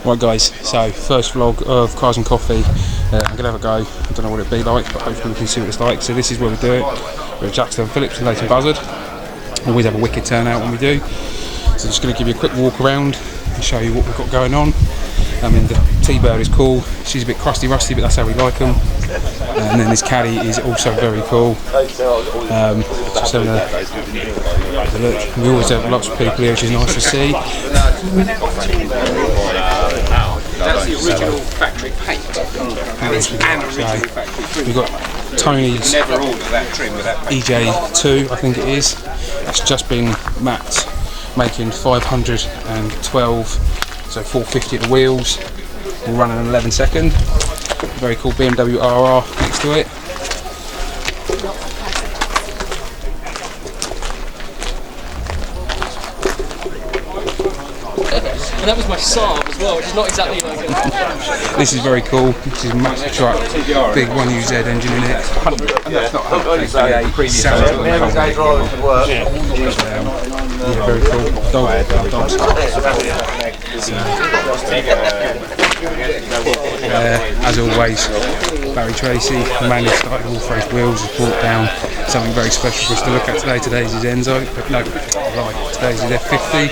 Right guys, so first vlog of Cars and Coffee. I'm going to have a go. I don't know what it'd be like, but hopefully we can see what it's like. So this is where we do it. We're at Jackson and Phillips and Leighton Buzzard. Always have a wicked turnout when we do. So just going to give you a quick walk around and show you what we've got going on. I mean, the T-Bird is cool. She's a bit crusty rusty, but that's how we like them. And then this caddy is also very cool. Just having a look. We always have lots of people here, which is nice to see. That's the original factory paint. We've got Tony's EJ2, I think it is. That's just been mapped, making 512, so 450 at the wheels. We'll run in 11 second. Very cool BMW RR next to it. And that was my Saab as well, which is not exactly like it. This is very cool. This is a massive truck, big 1UZ engine in it. That's not 100 previous. Yeah, very cool. Dogs. As always, Barry Tracy, the man who started all fresh wheels, has brought down something very special for us to look at today. Today's his Enzo. No, right. Today's his F50.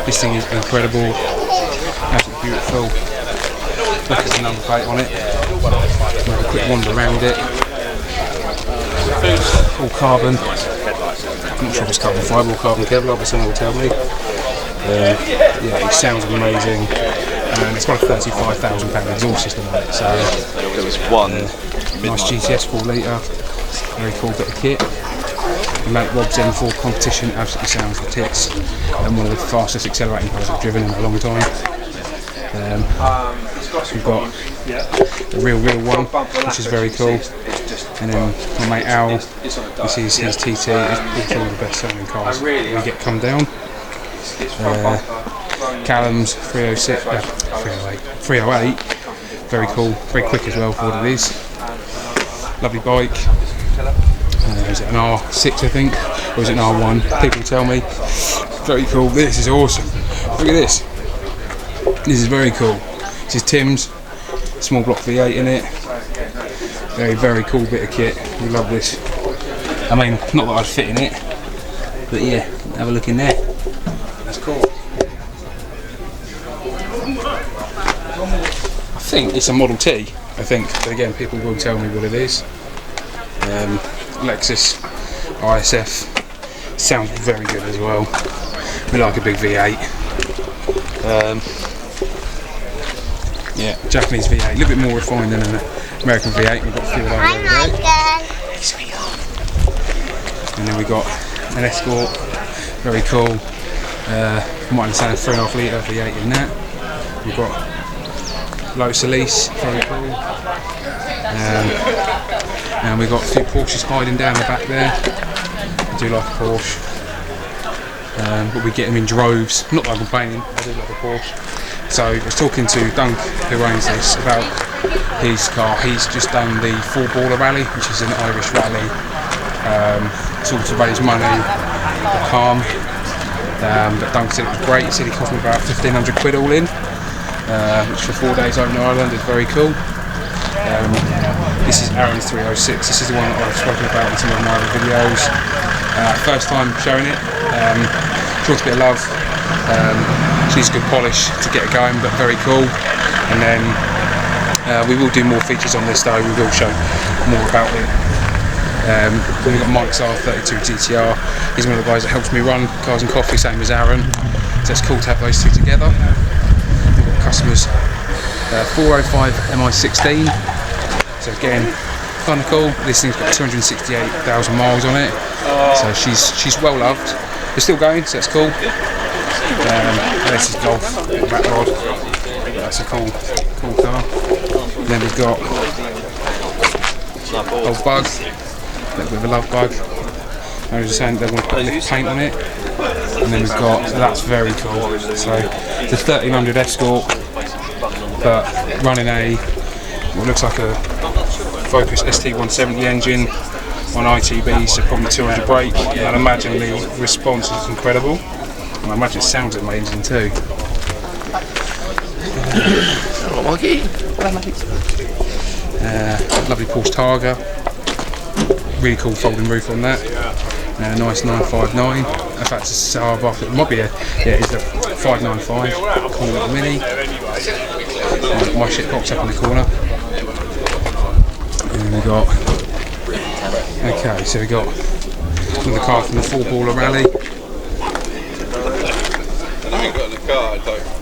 This thing is incredible, absolutely beautiful. Look at the number plate on it. Have a quick wander around it. All carbon. I'm not sure if it's carbon fibre or carbon Kevlar, but someone will tell me. Yeah, it sounds amazing. And it's got a £35,000 exhaust system on it. So there was one nice GTS 4 litre. Very cool bit of kit. The Mount Rob's M4 competition absolutely sounds the tits, and one of the fastest accelerating cars I've driven in a long time. We've got the real one, which is very cool, and then my mate Al, this is his TT. It's one of the best selling cars we get come down. Callum's 308, very cool, very quick as well for what it is. Lovely bike. Is it an R6 I think, or is it an R1? People tell me. Very cool. This is awesome. Look at this. This is very cool. This is Tim's small block V8 in it. Very cool bit of kit. We love this. I mean, not that I'd fit in it, but yeah, have a look in there. That's cool. I think it's a Model T. I think, but again, people will tell me what it is. Lexus ISF sounds very good as well. We like a big V8. Yeah, Japanese V8, a little bit more refined than an American V8. We've got a few of those over there. And then we've got an Escort, very cool. From what I understand, a 3.5 litre V8 in that. We've got Lotus Elise, very cool. And we've got a few Porsches hiding down the back there. I do like a Porsche, but we get them in droves. Not that I'm complaining, I do like a Porsche. So I was talking to Dunk, who owns this, about his car. He's just done the 4-baller rally, which is an Irish rally. Sort to raise money, calm. But Dunk said it was great. He said it cost me about 1,500 quid all in, which for 4 days over in Ireland is very cool. This is Aaron's 306. This is the one that I've spoken about in some of my other videos. First time showing it. Short bit of love. She needs good polish to get it going, but very cool. And then we will do more features on this though. We will show more about it. Then we've got Mike's R32 GTR. He's one of the guys that helps me run Cars and Coffee, same as Aaron. So it's cool to have those two together. We've got customers. 405 MI16. So again, kind of cool. This thing's got 268,000 miles on it. So she's well loved. We're still going, so that's cool. This is Golf, Rat Rod. That's a cool car. And then we've got Old Bug, a little bit of a love bug. I was just saying they want to put lift paint on it. And then we've got, so that's very cool. So the 1300 Escort, but running a what looks like a Focus ST170 engine on ITB, so probably 200 brake, and I'd imagine the response is incredible. I imagine it sounds amazing too. Lovely Porsche Targa. Really cool folding roof on that. Nice 959. In fact, it's a Saab after. It might be a, yeah, it's a 595. Cool little Mini. My shit box up in the corner. And then we got. Okay, so we got another car from the 4-baller rally. I ain't got in the car, I don't.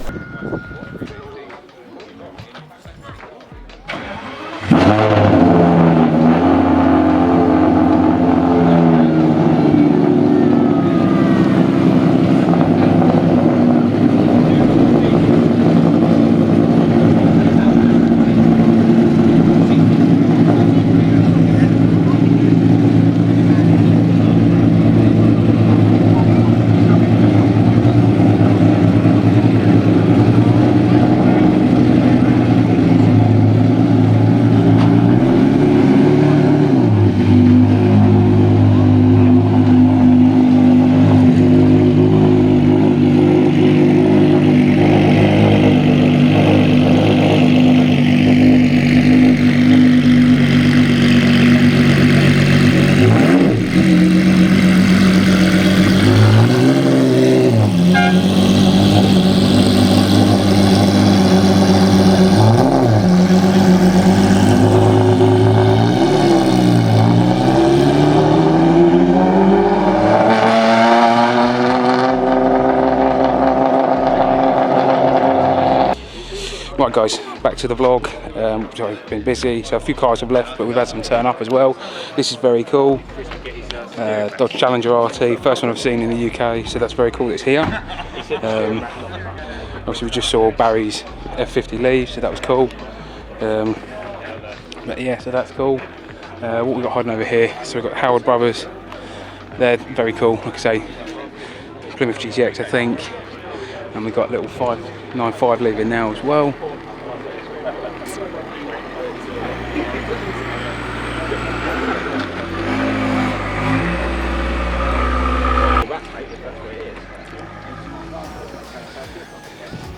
Right guys, back to the vlog. Sorry, been busy, so a few cars have left, but we've had some turn up as well. This is very cool. Dodge Challenger RT, first one I've seen in the UK, so that's very cool that it's here. Obviously we just saw Barry's F50 leave, so that was cool. But yeah, so that's cool. What we've got hiding over here, so we've got Howard Brothers. They're very cool, like I say, Plymouth GTX I think. And we've got a little 595 leaving now as well.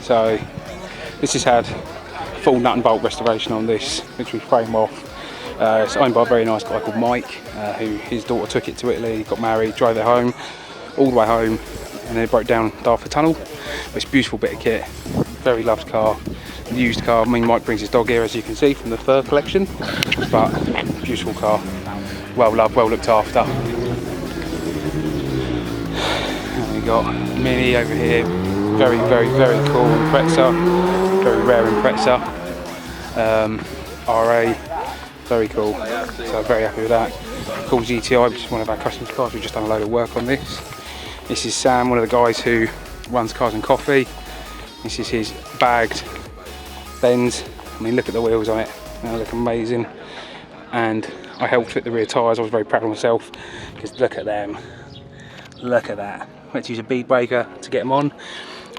So this has had full nut and bolt restoration on this, literally frame off. It's owned by a very nice guy called Mike, who his daughter took it to Italy, got married, drove it home, all the way home, and then it broke down Dartford Tunnel. But it's a beautiful bit of kit, very loved car, used car. I mean, Mike brings his dog here, as you can see from the fur collection, but beautiful car, well loved, well looked after. And we got Mini over here, very cool Impreza, very rare Impreza, RA, very cool, so very happy with that. Cool GTI, which is one of our customers' cars. We've just done a load of work on this. This is Sam, one of the guys who runs Cars and Coffee. This is his bagged Benz. I mean, look at the wheels on it, they look amazing. And I helped fit the rear tyres. I was very proud of myself, because look at them, look at that. I had to use a bead breaker to get them on,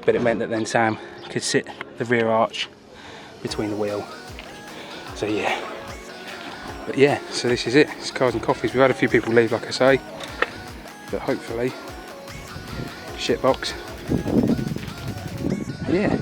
but it meant that then Sam could sit the rear arch between the wheel. So yeah, but yeah, so this is it. It's Cars and Coffees. We've had a few people leave, like I say, but hopefully shitbox. Yeah.